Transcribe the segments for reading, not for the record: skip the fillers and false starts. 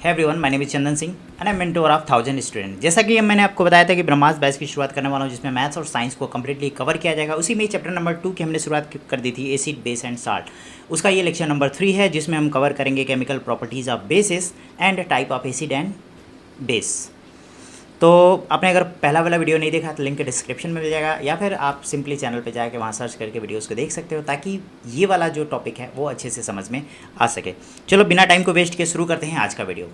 है everyone, my name is Chandan Singh and I am mentor of 1000 student. जैसा कि मैंने आपको बताया था कि ब्रह्मास्त्र बैच की शुरुआत करने वाला हूँ, जिसमें मैथ्स और साइंस को कंप्लीटली कवर किया जाएगा। उसी में चैप्टर नंबर 2 की हमने शुरुआत कर दी थी, एसिड बेस एंड साल्ट। उसका ये लेक्चर नंबर 3 है, जिसमें हम कवर करेंगे chemical properties of basis and type of acid and base. तो आपने अगर पहला वाला वीडियो नहीं देखा तो लिंक डिस्क्रिप्शन में मिल जाएगा, या फिर आप सिंपली चैनल पे जाके वहाँ सर्च करके वीडियोस को देख सकते हो, ताकि ये वाला जो टॉपिक है वो अच्छे से समझ में आ सके। चलो बिना टाइम को वेस्ट किए शुरू करते हैं आज का वीडियो।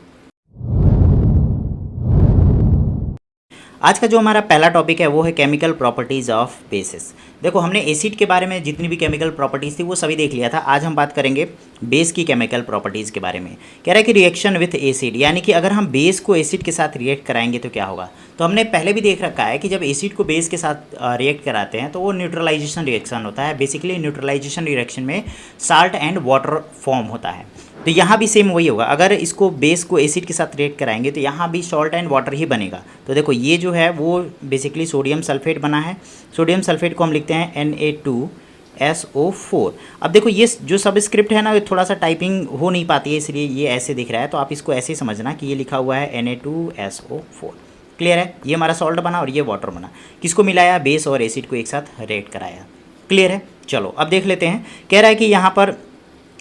आज का जो हमारा पहला टॉपिक है वो है केमिकल प्रॉपर्टीज़ ऑफ बेसिस। देखो, हमने एसिड के बारे में जितनी भी केमिकल प्रॉपर्टीज़ थी वो सभी देख लिया था। आज हम बात करेंगे बेस की केमिकल प्रॉपर्टीज़ के बारे में। कह रहा है कि रिएक्शन विथ एसिड, यानी कि अगर हम बेस को एसिड के साथ रिएक्ट कराएंगे तो क्या होगा। तो हमने पहले भी देख रखा है कि जब एसिड को बेस के साथ रिएक्ट कराते हैं तो वो न्यूट्रलाइजेशन रिएक्शन होता है। बेसिकली न्यूट्रलाइजेशन रिएक्शन में साल्ट एंड वाटर फॉर्म होता है। तो यहाँ भी सेम वही होगा, अगर इसको बेस को एसिड के साथ रिएक्ट कराएंगे तो यहाँ भी सॉल्ट एंड वाटर ही बनेगा। तो देखो, ये जो है वो बेसिकली सोडियम सल्फेट बना है। सोडियम सल्फेट को हम लिखते हैं Na2SO4। अब देखो, ये जो सबस्क्रिप्ट है ना, थोड़ा सा टाइपिंग हो नहीं पाती है, इसलिए ये ऐसे दिख रहा है। तो आप इसको ऐसे समझना कि ये लिखा हुआ है Na2SO4। क्लियर है, ये हमारा सॉल्ट बना और ये वाटर बना। किसको मिलाया, बेस और एसिड को एक साथ रिएक्ट कराया। क्लियर है, चलो अब देख लेते हैं। कह रहा है कि यहाँ पर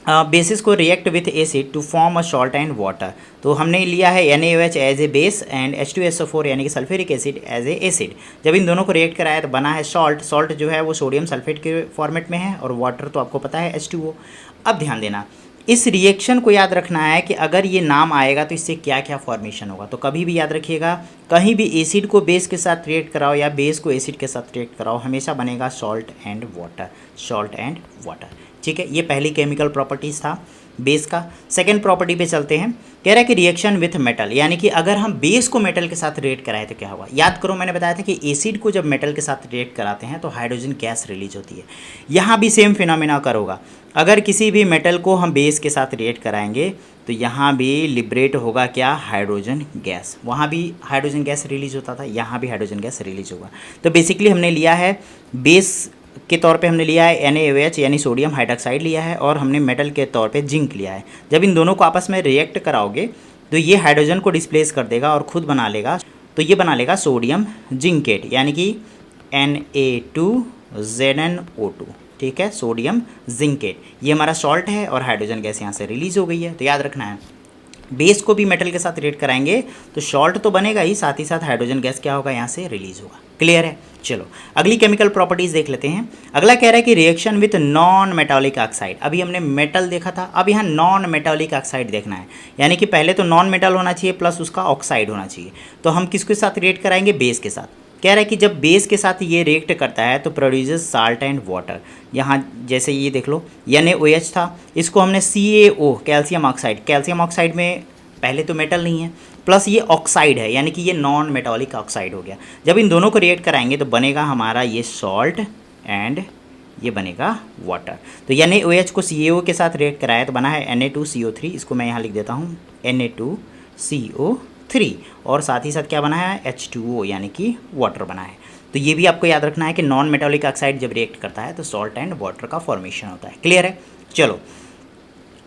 बेसिस को react with acid to form a salt and water. तो हमने लिया है NaOH as a base and H2SO4 यानी कि sulphuric acid as a acid. जब इन दोनों को रिएक्ट कराया तो बना है सॉल्ट। सॉल्ट जो है वो सोडियम सल्फेट के फॉर्मेट में है, और वाटर तो आपको पता है H2O। अब ध्यान देना, इस रिएक्शन को याद रखना है कि अगर ये नाम आएगा तो इससे क्या क्या फॉर्मेशन होगा। तो कभी भी याद रखिएगा, कहीं भी एसिड को बेस के साथ रिएक्ट कराओ या बेस को एसिड के साथ रिएक्ट कराओ, हमेशा बनेगा salt and water, salt and water. ठीक है, ये पहली केमिकल प्रॉपर्टीज़ था बेस का। सेकेंड प्रॉपर्टी पे चलते हैं। कह रहा है कि रिएक्शन विथ मेटल, यानी कि अगर हम बेस को मेटल के साथ रिएक्ट कराएं तो क्या होगा। याद करो, मैंने बताया था कि एसिड को जब मेटल के साथ रिएक्ट कराते हैं तो हाइड्रोजन गैस रिलीज होती है। यहाँ भी सेम फिनोमेना करोगा। अगर किसी भी मेटल को हम बेस के साथ रिएक्ट कराएंगे तो यहाँ भी लिबरेट होगा क्या, हाइड्रोजन गैस। वहाँ भी हाइड्रोजन गैस रिलीज होता था, यहाँ भी हाइड्रोजन गैस रिलीज होगा। तो बेसिकली हमने लिया है बेस के तौर पे हमने लिया है NaOH यानी सोडियम हाइड्रॉक्साइड लिया है, और हमने मेटल के तौर पे जिंक लिया है। जब इन दोनों को आपस में रिएक्ट कराओगे तो ये हाइड्रोजन को डिस्प्लेस कर देगा और खुद बना लेगा, तो ये बना लेगा सोडियम जिंकेट यानी कि Na2ZnO2। ठीक है, सोडियम जिंकेट ये हमारा सॉल्ट है और हाइड्रोजन गैस यहाँ से रिलीज हो गई है। तो याद रखना है, बेस को भी मेटल के साथ रिएक्ट कराएंगे तो सॉल्ट तो बनेगा ही, साथ हाइड्रोजन गैस क्या होगा, यहाँ से रिलीज होगा। क्लियर है, चलो अगली केमिकल प्रॉपर्टीज देख लेते हैं। अगला कह रहा है कि reaction with non metallic oxide. अभी हमने मेटल देखा था, अब यहाँ नॉन मेटालिक ऑक्साइड देखना है, यानी कि पहले तो नॉन मेटल होना चाहिए प्लस उसका ऑक्साइड होना चाहिए। तो हम किसके साथ रिएक्ट कराएंगे, बेस के साथ। कह रहा है कि जब बेस के साथ ये रिएक्ट करता है तो प्रोड्यूसेस साल्ट एंड वाटर। यहाँ जैसे ये देख लो, NaOH था, इसको हमने CaO calcium oxide, calcium oxide में पहले तो मेटल नहीं है, प्लस ये ऑक्साइड है, यानी कि ये नॉन मेटालिक ऑक्साइड हो गया। जब इन दोनों को रिएक्ट कराएंगे तो बनेगा हमारा ये सॉल्ट एंड ये बनेगा वाटर। तो NaOH को CaO के साथ रिएक्ट कराया तो बना है Na2CO3। इसको मैं यहाँ लिख देता हूँ Na2CO3, और साथ ही साथ क्या बना है, H2O यानी कि वाटर बना है। तो ये भी आपको याद रखना है कि नॉन मेटालिक ऑक्साइड जब रिएक्ट करता है तो सॉल्ट एंड वाटर का फॉर्मेशन होता है। क्लियर है, चलो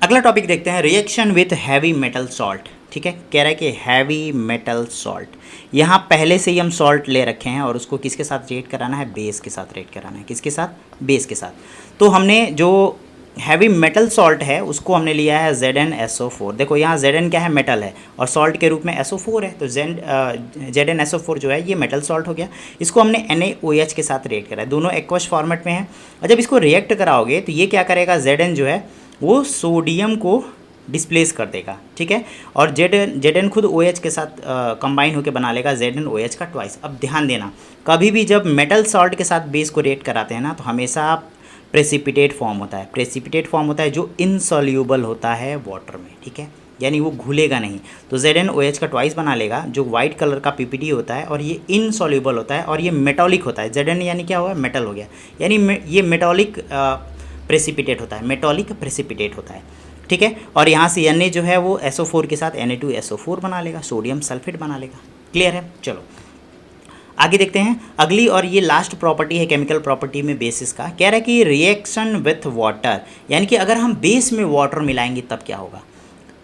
अगला टॉपिक देखते हैं, reaction with heavy metal salt. ठीक है, कह रहा है कि हैवी मेटल सॉल्ट, यहाँ पहले से ही हम सॉल्ट ले रखे हैं और उसको किसके साथ रिएक्ट कराना है, बेस के साथ रिएक्ट कराना है। किसके साथ, बेस के साथ। तो हमने जो हैवी मेटल सॉल्ट है उसको हमने लिया है ZnSO4। देखो यहाँ Zn क्या है, मेटल है, और सॉल्ट के रूप में SO4 है। तो ZnSO4 जो है ये मेटल सॉल्ट हो गया। इसको हमने NaOH के साथ रिएक्ट करा है, दोनों एक्वस फॉर्मेट में है। और जब इसको रिएक्ट कराओगे तो ये क्या करेगा, Zn जो है वो सोडियम को डिस्प्लेस कर देगा। ठीक है, और Zn खुद OH के साथ कंबाइन होकर बना लेगा ZnOH का ट्वाइस। अब ध्यान देना, कभी भी जब मेटल सॉल्ट के साथ बेस को रिएक्ट कराते हैं ना तो हमेशा प्रेसिपिटेट फॉर्म होता है। प्रेसिपिटेट फॉर्म होता है जो इनसॉल्यूबल होता है वाटर में। ठीक है, यानी वो घुलेगा नहीं। तो ZnOH का ट्वाइस बना लेगा, जो वाइट कलर का PPT होता है, और ये इनसॉल्यूबल होता है और ये मेटॉलिक होता है। Zn यानी क्या हुआ, मेटल हो गया, यानी ये मेटॉलिक प्रेसिपिटेट होता है, मेटॉलिक प्रेसिपिटेट होता है। ठीक है, और यहाँ से Na जो है वो SO4 के साथ Na2SO4 बना लेगा, सोडियम सल्फेट बना लेगा। क्लियर है, चलो आगे देखते हैं। अगली और ये लास्ट प्रॉपर्टी है केमिकल प्रॉपर्टी में बेसिस का। कह रहा है कि रिएक्शन विथ वाटर, यानी कि अगर हम बेस में वाटर मिलाएंगे तब क्या होगा।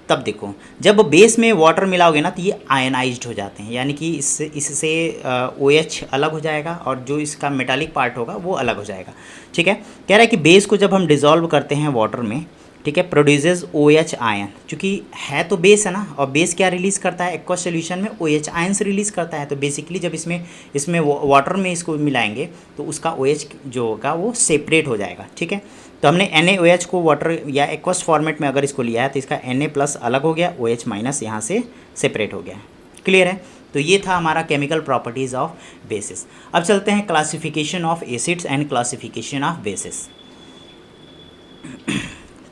तब देखो जब बेस में वाटर मिलाओगे ना तो ये आयनाइज्ड हो जाते हैं, यानी कि इससे OH अलग हो जाएगा और जो इसका मेटालिक पार्ट होगा वो अलग हो जाएगा। ठीक है, कह रहा है कि बेस को जब हम डिज़ोल्व करते हैं वाटर में, ठीक है, प्रोड्यूसेस OH आयन, चूँकि है तो बेस है ना, और बेस क्या रिलीज़ करता है एक्वस सोल्यूशन में, OH आयंस रिलीज़ करता है। तो बेसिकली जब इसमें वाटर में इसको मिलाएंगे तो उसका OH जो होगा वो सेपरेट हो जाएगा। ठीक है, तो हमने NaOH को वाटर या एक्वस फॉर्मेट में अगर इसको लिया है तो इसका Na+ अलग हो गया, OH- यहाँ से सेपरेट हो गया। क्लियर है? तो ये था हमारा केमिकल प्रॉपर्टीज़ ऑफ बेसिस। अब चलते हैं classification of acids and classification of basis.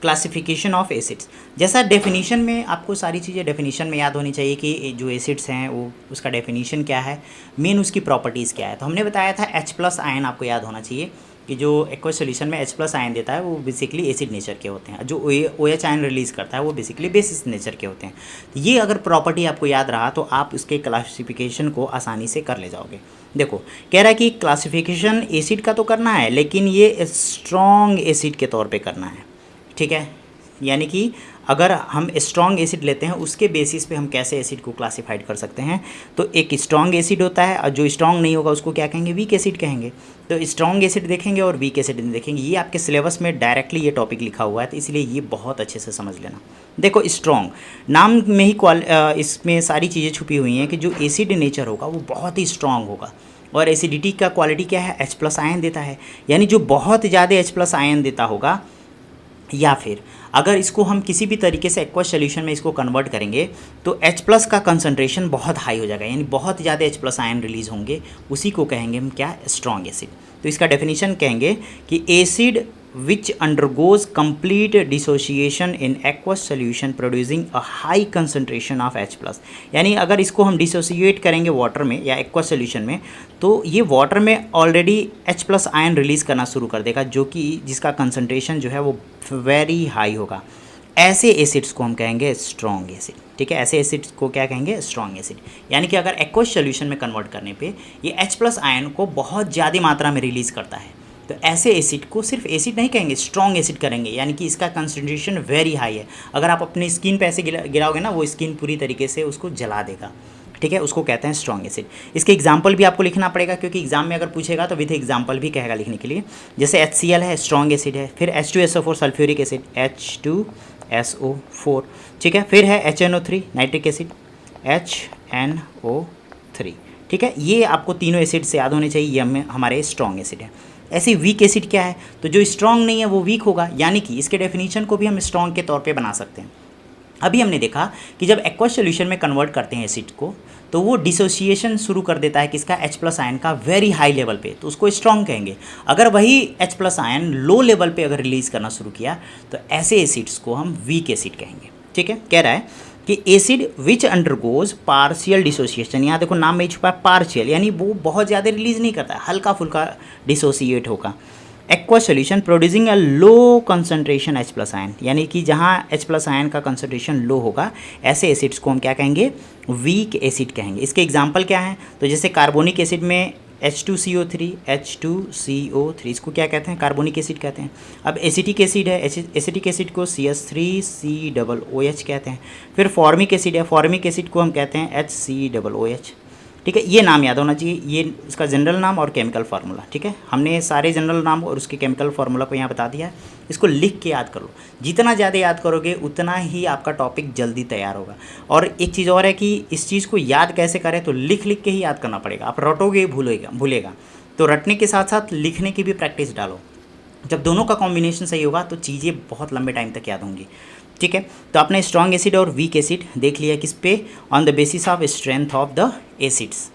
Classification of acids, जैसा डेफिनीशन में आपको सारी चीज़ें डेफिनीशन में याद होनी चाहिए कि जो एसिड्स हैं वो उसका डेफिनीशन क्या है, मेन उसकी प्रॉपर्टीज़ क्या है। तो हमने बताया था H+ आयन आपको याद होना चाहिए कि जो एक्वस सोल्यूशन में H+ आयन देता है वो बेसिकली एसिड नेचर के होते हैं, जो OH आयन रिलीज़ करता है वो बेसिकली बेसिस नेचर के होते हैं। तो ये अगर प्रॉपर्टी आपको याद रहा तो आप उसके क्लासिफिकेशन को आसानी से कर ले जाओगे। देखो कह रहा है कि क्लासिफिकेशन एसिड का तो करना है लेकिन ये स्ट्रॉन्ग एसिड के तौर पे करना है। ठीक है, यानी कि अगर हम स्ट्रॉन्ग एसिड लेते हैं उसके बेसिस पे हम कैसे एसिड को क्लासिफाइड कर सकते हैं। तो एक स्ट्रॉन्ग एसिड होता है और जो स्ट्रॉन्ग नहीं होगा उसको क्या कहेंगे, वीक एसिड कहेंगे। तो स्ट्रॉन्ग एसिड देखेंगे और वीक एसिड देखेंगे, ये आपके सिलेबस में डायरेक्टली ये टॉपिक लिखा हुआ है, तो इसलिए ये बहुत अच्छे से समझ लेना। देखो स्ट्रॉन्ग नाम में ही इसमें सारी चीज़ें छुपी हुई हैं कि जो एसिड नेचर होगा वो बहुत ही स्ट्रॉन्ग होगा। और एसिडिटी का क्वालिटी क्या है, H+ आयन देता है, यानी जो बहुत ज़्यादा H+ आयन देता होगा, या फिर अगर इसको हम किसी भी तरीके से एक्वस सोल्यूशन में इसको कन्वर्ट करेंगे तो H+ का कंसंट्रेशन बहुत हाई हो जाएगा, यानी बहुत ज़्यादा H+ आयन रिलीज़ होंगे, उसी को कहेंगे हम क्या, स्ट्रॉन्ग एसिड। तो इसका डेफिनेशन कहेंगे कि acid which undergoes complete dissociation in aqueous solution producing a high concentration of H+, यानी अगर इसको हम डिसोसिएट करेंगे वाटर में या एक्वस सोल्यूशन में तो ये वाटर में ऑलरेडी H+ आयन रिलीज़ करना शुरू कर देगा, जो कि जिसका कंसंट्रेशन जो है वो वेरी हाई होगा। ऐसे एसिड्स को हम कहेंगे स्ट्रॉन्ग एसिड। ठीक है, ऐसे एसिड्स को क्या कहेंगे, स्ट्रॉन्ग एसिड। यानी कि अगर एक्वस सोल्यूशन में कन्वर्ट करने पे ये H+ आयन को बहुत ज़्यादा मात्रा में रिलीज़ करता है, तो ऐसे एसिड को सिर्फ एसिड नहीं कहेंगे, स्ट्रॉन्ग एसिड करेंगे, यानी कि इसका कंसंट्रेशन वेरी हाई है। अगर आप अपनी स्किन पे ऐसे गिराओगे ना, वो स्किन पूरी तरीके से उसको जला देगा। ठीक है, उसको कहते हैं स्ट्रॉन्ग एसिड। इसके एग्जाम्पल भी आपको लिखना पड़ेगा, क्योंकि एग्जाम में अगर पूछेगा तो विद एग्जाम्पल भी कहेगा लिखने के लिए। जैसे HCl है, स्ट्रॉन्ग एसिड है। फिर H2SO4 सल्फ्यूरिक एसिड, H2SO4। ठीक है, फिर है HNO3 नाइट्रिक एसिड, HNO3। ठीक है, ये आपको तीनों एसिड से याद होने चाहिए, ये हमारे स्ट्रॉन्ग एसिड है। ऐसे वीक एसिड क्या है, तो जो स्ट्रॉन्ग नहीं है वो वीक होगा, यानी कि इसके डेफिनेशन को भी हम स्ट्रॉन्ग के तौर पे बना सकते हैं। अभी हमने देखा कि जब एक्वस सोल्यूशन में कन्वर्ट करते हैं एसिड को तो वो डिसोसिएशन शुरू कर देता है किसका, H+ आयन का वेरी हाई लेवल पे, तो उसको स्ट्रॉन्ग कहेंगे। अगर वही H+ आयन लो लेवल पे अगर रिलीज़ करना शुरू किया तो ऐसे एसिड्स को हम वीक एसिड कहेंगे। ठीक है, कह रहा है कि acid which undergoes partial dissociation, यहाँ देखो नाम में ही छुपा है पार्शियल, यानी वो बहुत ज़्यादा रिलीज़ नहीं करता है, हल्का फुल्का डिसोसिएट होगा। Aqueous solution producing a low concentration H+ ion, यानी कि जहाँ H+ आयन का कंसंट्रेशन लो होगा, ऐसे एसिड्स को हम क्या कहेंगे, वीक एसिड कहेंगे। इसके एग्जांपल क्या हैं, तो जैसे कार्बोनिक एसिड में H2CO3, इसको क्या कहते हैं, कार्बोनिक एसिड कहते हैं। अब एसिटिक एसिड है, एसिटिक एसिड को CH3COOH कहते हैं। फिर फॉर्मिक एसिड है, फॉर्मिक एसिड को हम कहते हैं HCOOH। ठीक है, ये नाम याद होना चाहिए, ये इसका जनरल नाम और केमिकल फार्मूला। ठीक है, हमने सारे जनरल नाम और उसके केमिकल फार्मूला को यहाँ बता दिया है, इसको लिख के याद कर लो। जितना ज़्यादा याद करोगे उतना ही आपका टॉपिक जल्दी तैयार होगा। और एक चीज़ और है कि इस चीज़ को याद कैसे करें, तो लिख लिख के ही याद करना पड़ेगा। आप रटोगे भूलेगा, तो रटने के साथ साथ लिखने की भी प्रैक्टिस डालो। जब दोनों का कॉम्बिनेशन सही होगा तो चीज़ें बहुत लंबे टाइम तक याद होंगी। ठीक है, तो आपने स्ट्रॉन्ग एसिड और वीक एसिड देख लिया, किस पे, on the basis of strength of the acids.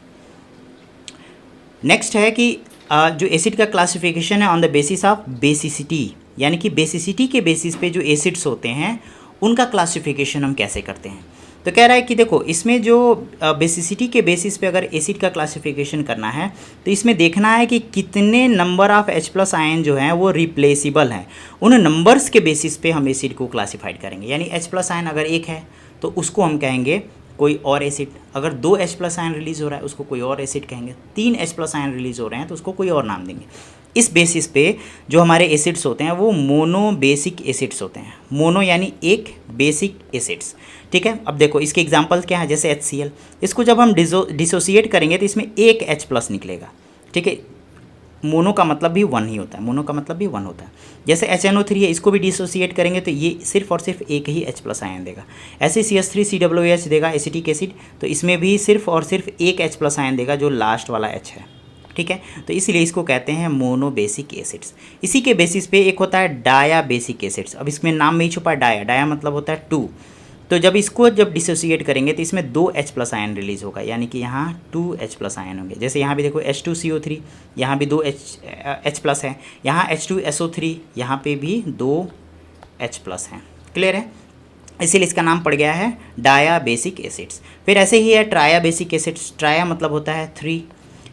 Next है कि जो एसिड का क्लासिफिकेशन है on the basis of basicity, यानी कि बेसिसिटी के बेसिस पे जो एसिड्स होते हैं उनका क्लासिफिकेशन हम कैसे करते हैं। तो कह रहा है कि देखो इसमें जो बेसिसिटी के बेसिस पे अगर एसिड का क्लासिफिकेशन करना है तो इसमें देखना है कि कितने नंबर ऑफ H+ आयन जो हैं वो रिप्लेसिबल हैं। उन नंबर्स के बेसिस पे हम एसिड को क्लासिफाइड करेंगे, यानी H+ आयन अगर एक है तो उसको हम कहेंगे कोई और एसिड, अगर 2 H+ आयन रिलीज़ हो रहा है उसको कोई और एसिड कहेंगे, 3 H+ आयन रिलीज़ हो रहे हैं तो उसको कोई और नाम देंगे। इस बेसिस पे जो हमारे एसिड्स होते हैं वो मोनो बेसिक एसिड्स होते हैं। मोनो यानी एक, बेसिक एसिड्स, ठीक है। अब देखो इसके एग्जांपल क्या है, जैसे HCl, इसको जब हम डिसोसिएट करेंगे तो इसमें एक H+ निकलेगा, ठीक है। मोनो का मतलब भी वन ही होता है, मोनो का मतलब भी वन होता है। जैसे HNO3 है, इसको भी डिसोसिएट करेंगे तो ये सिर्फ और सिर्फ एक ही H+ आयन देगा। ऐसे CH3COOH देगा एसिटिक एसिड, तो इसमें भी सिर्फ और सिर्फ एक H+ आयन देगा जो लास्ट वाला H है, ठीक है। तो इसलिए इसको कहते हैं मोनो बेसिक एसिड्स। इसी के बेसिस पे एक होता है डाया बेसिक एसिड्स। अब इसमें नाम में ही छुपा है डाया, डाया मतलब होता है टू। तो जब इसको डिसोसिएट करेंगे तो इसमें 2 H+ आयन रिलीज होगा, यानी कि यहाँ 2 H+ आयन होंगे। जैसे यहाँ भी देखो H2CO3, यहाँ भी 2 H+ है, यहाँ H2SO3, यहाँ पे भी 2 H+ हैं। क्लियर है, इसीलिए इसका नाम पड़ गया है डाया बेसिक एसिड्स। फिर ऐसे ही है ट्राया बेसिक एसिड्स। ट्राया मतलब होता है 3,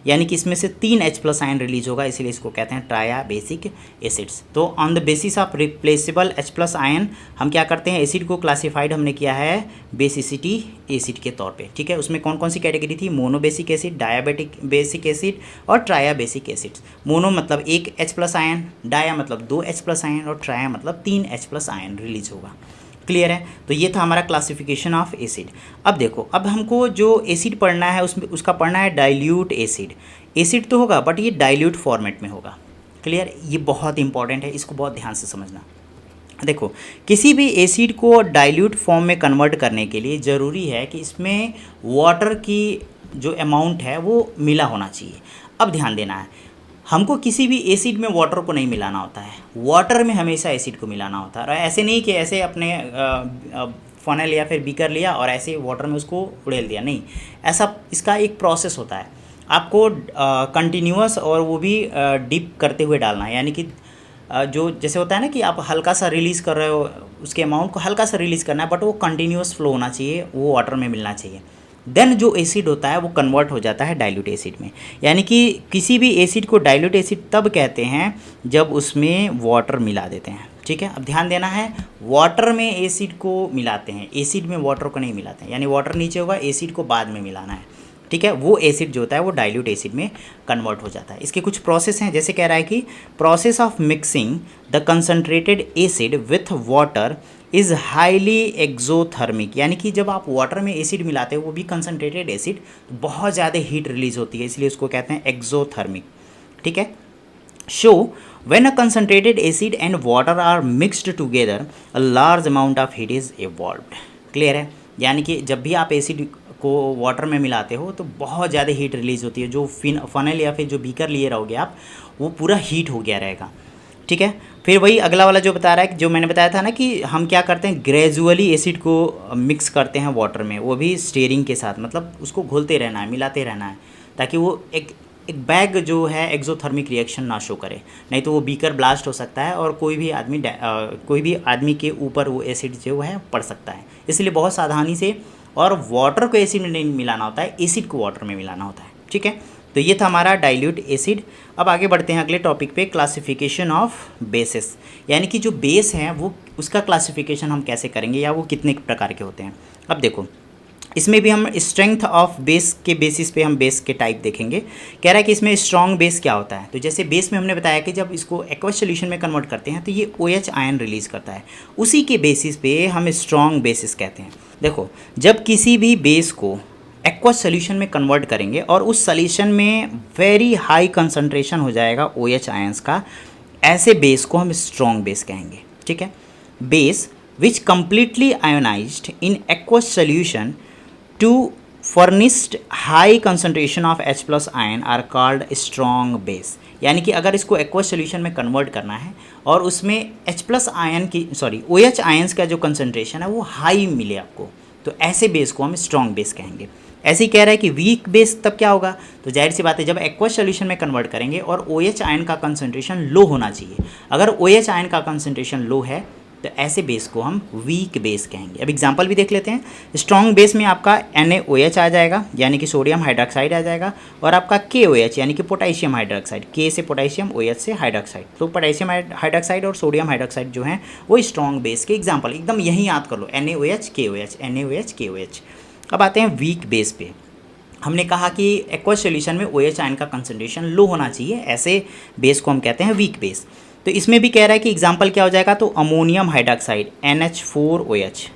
यानी कि इसमें से 3 H+ आयन रिलीज होगा, इसीलिए इसको कहते हैं ट्राया बेसिक एसिड्स। तो on the basis of replaceable H+ ion हम क्या करते हैं, एसिड को क्लासिफाइड हमने किया है बेसिसिटी एसिड के तौर पे, ठीक है। उसमें कौन कौन सी कैटेगरी थी, mono basic acid, dibasic basic acid और ट्राया बेसिक एसिड्स। मोनो मतलब एक H+ आयन, डाया मतलब 2 H+ आयन और ट्राया मतलब 3 H+ आयन रिलीज होगा। क्लियर है, तो ये था हमारा क्लासिफिकेशन ऑफ एसिड। अब देखो, अब हमको जो एसिड पढ़ना है उसमें उसका पढ़ना है डाइल्यूट एसिड। एसिड तो होगा बट ये डाइल्यूट फॉर्मेट में होगा। क्लियर, ये बहुत इंपॉर्टेंट है, इसको बहुत ध्यान से समझना। देखो, किसी भी एसिड को डाइल्यूट फॉर्म में कन्वर्ट करने के लिए ज़रूरी है कि इसमें वाटर की जो अमाउंट है वो मिला होना चाहिए। अब ध्यान देना है, हमको किसी भी एसिड में वाटर को नहीं मिलाना होता है, वाटर में हमेशा एसिड को मिलाना होता है। और ऐसे नहीं कि ऐसे अपने फनल या फिर बीकर लिया और ऐसे वाटर में उसको उड़ेल दिया, नहीं, ऐसा इसका एक प्रोसेस होता है। आपको कंटिन्यूअस और वो भी डीप करते हुए डालना है, यानी कि जो जैसे होता है ना कि आप हल्का सा रिलीज़ कर रहे हो, उसके अमाउंट को हल्का सा रिलीज़ करना है, बट वो कंटिन्यूअस फ्लो होना चाहिए, वो वाटर में मिलना चाहिए। देन जो एसिड होता है वो कन्वर्ट हो जाता है डाइल्यूट एसिड में। यानी कि किसी भी एसिड को डाइल्यूट एसिड तब कहते हैं जब उसमें वाटर मिला देते हैं, ठीक है। अब ध्यान देना है, वाटर में एसिड को मिलाते हैं, एसिड में वाटर को नहीं मिलाते हैं, यानी वाटर नीचे होगा, एसिड को बाद में मिलाना है, ठीक है। वो एसिड जो होता है वो डाइल्यूट एसिड में कन्वर्ट हो जाता है। इसके कुछ प्रोसेस हैं, जैसे कह रहा है कि process of mixing the concentrated acid with water is highly exothermic. यानी कि जब आप वाटर में एसिड मिलाते हो, वो भी कंसनट्रेटेड एसिड, तो बहुत ज़्यादा हीट रिलीज होती है, इसलिए उसको कहते हैं एक्जोथर्मिक, ठीक है। So when a concentrated acid and water are mixed together a large amount of heat is evolved. Clear है, यानी कि जब भी आप एसिड को वाटर में मिलाते हो तो बहुत ज़्यादा हीट रिलीज होती है। जो फनल या फिर जो बीकर लिए रहोगे आप, वो पूरा हीट हो गया रहेगा, ठीक है। फिर वही अगला वाला जो बता रहा है कि जो मैंने बताया था ना कि हम क्या करते हैं, ग्रेजुअली एसिड को मिक्स करते हैं वाटर में, वो भी स्टीयरिंग के साथ, मतलब उसको घोलते रहना है, मिलाते रहना है, ताकि वो एक बैग जो है एक्जोथर्मिक रिएक्शन ना शो करे, नहीं तो वो बीकर ब्लास्ट हो सकता है और कोई भी आदमी के ऊपर वो एसिड जो है पड़ सकता है। इसलिए बहुत सावधानी से, और वाटर को एसिड में नहीं मिलाना होता है, एसिड को वाटर में मिलाना होता है, ठीक है। तो ये था हमारा डाइल्यूट एसिड। अब आगे बढ़ते हैं अगले टॉपिक पे, क्लासिफिकेशन ऑफ बेसिस। यानी कि जो बेस हैं वो उसका क्लासिफिकेशन हम कैसे करेंगे, या वो कितने प्रकार के होते हैं। अब देखो, इसमें भी हम स्ट्रेंथ ऑफ बेस के बेसिस पे हम बेस के टाइप देखेंगे। कह रहा है कि इसमें स्ट्रॉन्ग बेस क्या होता है, तो जैसे बेस में हमने बताया कि जब इसको एक्वस सोल्यूशन में कन्वर्ट करते हैं तो ये OH आयन रिलीज़ करता है, उसी के बेसिस पे हम स्ट्रॉन्ग बेसिस कहते हैं। देखो, जब किसी भी बेस को एक्वस सोल्यूशन में कन्वर्ट करेंगे और उस सोल्यूशन में वेरी हाई कंसनट्रेशन हो जाएगा OH आयंस का, ऐसे बेस को हम स्ट्रॉन्ग बेस कहेंगे, ठीक है। Base which completely ionized in aqueous solution to furnished high concentration of H+ ion are called strong base. यानी कि अगर इसको एक्वस सोल्यूशन में कन्वर्ट करना है और उसमें H+ आयन की OH आयंस का जो कंसनट्रेशन है वो हाई मिले आपको, तो ऐसे बेस को हम स्ट्रॉन्ग बेस कहेंगे। ऐसे ही कह रहा है कि वीक बेस तब क्या होगा, तो जाहिर सी बात है जब एक्वस सोल्यूशन में कन्वर्ट करेंगे और OH आयन का कंसनट्रेशन लो होना चाहिए। अगर OH आयन का कंसनट्रेशन लो है तो ऐसे बेस को हम वीक बेस कहेंगे। अब एग्जांपल भी देख लेते हैं। स्ट्रॉन्ग बेस में आपका NaOH आ जाएगा, यानी कि सोडियम हाइड्रोक्साइड आ जाएगा, और आपका KOH यानी कि पोटेशियम हाइड्रोक्साइड, K से पोटेशियम, OH से हाइड्रोक्साइड। तो पोटेशियम हाइड्रोक्साइड और सोडियम हाइड्रोक्साइड जो हैं वो स्ट्रॉन्ग बेस के एग्जाम्पल, एकदम यही याद कर लो, NaOH KOH, NaOH KOH। अब आते हैं वीक बेस पे। हमने कहा कि एक्वस सॉल्यूशन में OH आयन का कंसंट्रेशन लो होना चाहिए, ऐसे बेस को हम कहते हैं वीक बेस। तो इसमें भी कह रहा है कि एग्जांपल क्या हो जाएगा, तो अमोनियम हाइड्रॉक्साइड NH4OH,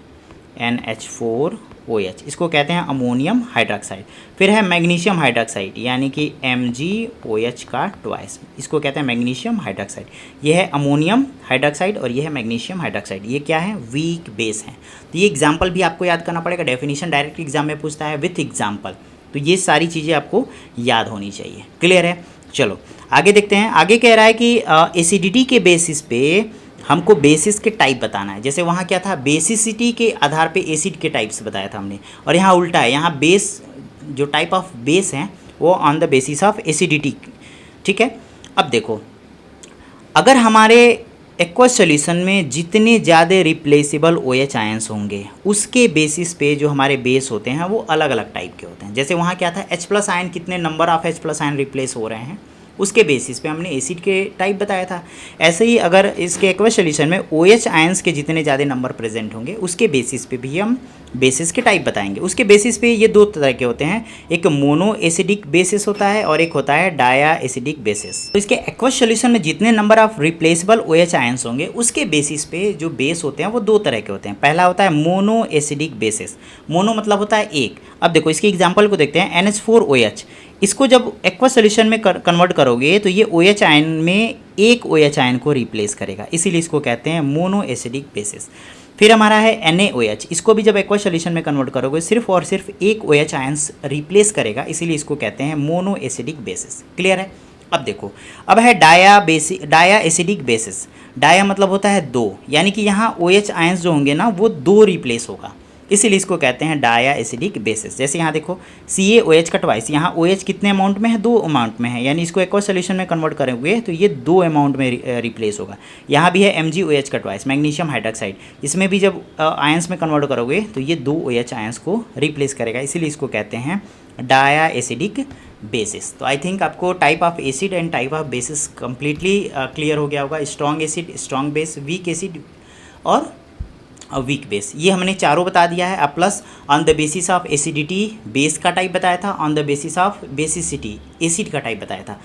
इसको कहते हैं अमोनियम हाइड्रॉक्साइड। फिर है मैग्नीशियम हाइड्रॉक्साइड यानी कि MgOH का ट्वाइस, इसको कहते हैं मैग्नीशियम हाइड्रॉक्साइड। ये है अमोनियम हाइड्रॉक्साइड और ये है मैग्नीशियम हाइड्रॉक्साइड, ये क्या है, वीक बेस हैं। तो ये एग्जाम्पल भी आपको याद करना पड़ेगा, डेफिनेशन डायरेक्ट एग्जाम में पूछता है विथ एग्जाम्पल, तो ये सारी चीज़ें आपको याद होनी चाहिए। क्लियर है, चलो आगे देखते हैं। आगे कह रहा है कि एसिडिटी के बेसिस पे हमको बेसिस के टाइप बताना है। जैसे वहाँ क्या था, बेसिसिटी के आधार पे एसिड के टाइप्स बताया था हमने, और यहाँ उल्टा है, यहाँ बेस जो टाइप ऑफ बेस हैं वो on the basis of acidity. ठीक है, अब देखो अगर हमारे एक्वस सॉल्यूशन में जितने ज़्यादा रिप्लेसेबल OH आयंस होंगे उसके बेसिस पे जो हमारे बेस होते हैं वो अलग अलग टाइप के होते हैं। जैसे वहाँ क्या था, H+ आयन, कितने number of H+ ion replace हो रहे हैं उसके बेसिस पे हमने एसिड के टाइप बताया था। ऐसे ही अगर इसके एक्वस सॉल्यूशन में OH आयंस के जितने ज़्यादा नंबर प्रेजेंट होंगे उसके बेसिस पे भी हम बेसिस के टाइप बताएंगे। उसके बेसिस पे ये दो तरह के होते हैं, एक मोनो एसिडिक बेसिस होता है और एक होता है डाया एसिडिक बेसिस। तो इसके एक्वस सॉल्यूशन में जितने number of replaceable OH ions होंगे उसके बेसिस पे जो बेस होते हैं वो दो तरह के होते हैं। पहला होता है मोनो एसिडिक बेसिस, मोनो मतलब होता है एक। अब देखो इसके एग्जाम्पल को देखते हैं, NH4OH, इसको जब एक्वस सॉल्यूशन में कन्वर्ट करोगे तो ये OH आयन में एक OH आयन को रिप्लेस करेगा, इसीलिए इसको कहते हैं मोनो एसिडिक बेसिस। फिर हमारा है NaOH, इसको भी जब एक्वस सॉल्यूशन में कन्वर्ट करोगे सिर्फ और सिर्फ एक OH आयंस रिप्लेस करेगा, इसीलिए इसको कहते हैं मोनो एसिडिक बेसिस। क्लियर है, अब देखो अब है डाया एसिडिक बेसिस। डाया मतलब होता है दो, यानी कि यहाँ OH आयंस जो होंगे ना वो दो रिप्लेस होगा, इसीलिए इसको कहते हैं डाया एसिडिक बेसिस। जैसे यहाँ देखो CaOH का ट्वाइस, यहाँ OH कितने अमाउंट में है, दो अमाउंट में है, यानी इसको एक्वस सॉल्यूशन में कन्वर्ट करेंगे तो ये दो अमाउंट में रिप्लेस होगा। यहाँ भी है MgOH का ट्वाइस, मैग्नीशियम हाइड्रॉक्साइड, इसमें भी जब आयंस में कन्वर्ट करोगे तो ये दो OH आयंस को रिप्लेस करेगा, इसीलिए इसको कहते हैं डाया एसिडिक बेसिस। तो आई थिंक आपको type of acid and type of bases completely clear हो गया होगा। Strong acid, strong base, weak acid और वीक बेस, ये हमने चारों बता दिया है। अब plus on the basis of acidity base का टाइप बताया था, on the basis of basicity acid का टाइप बताया था।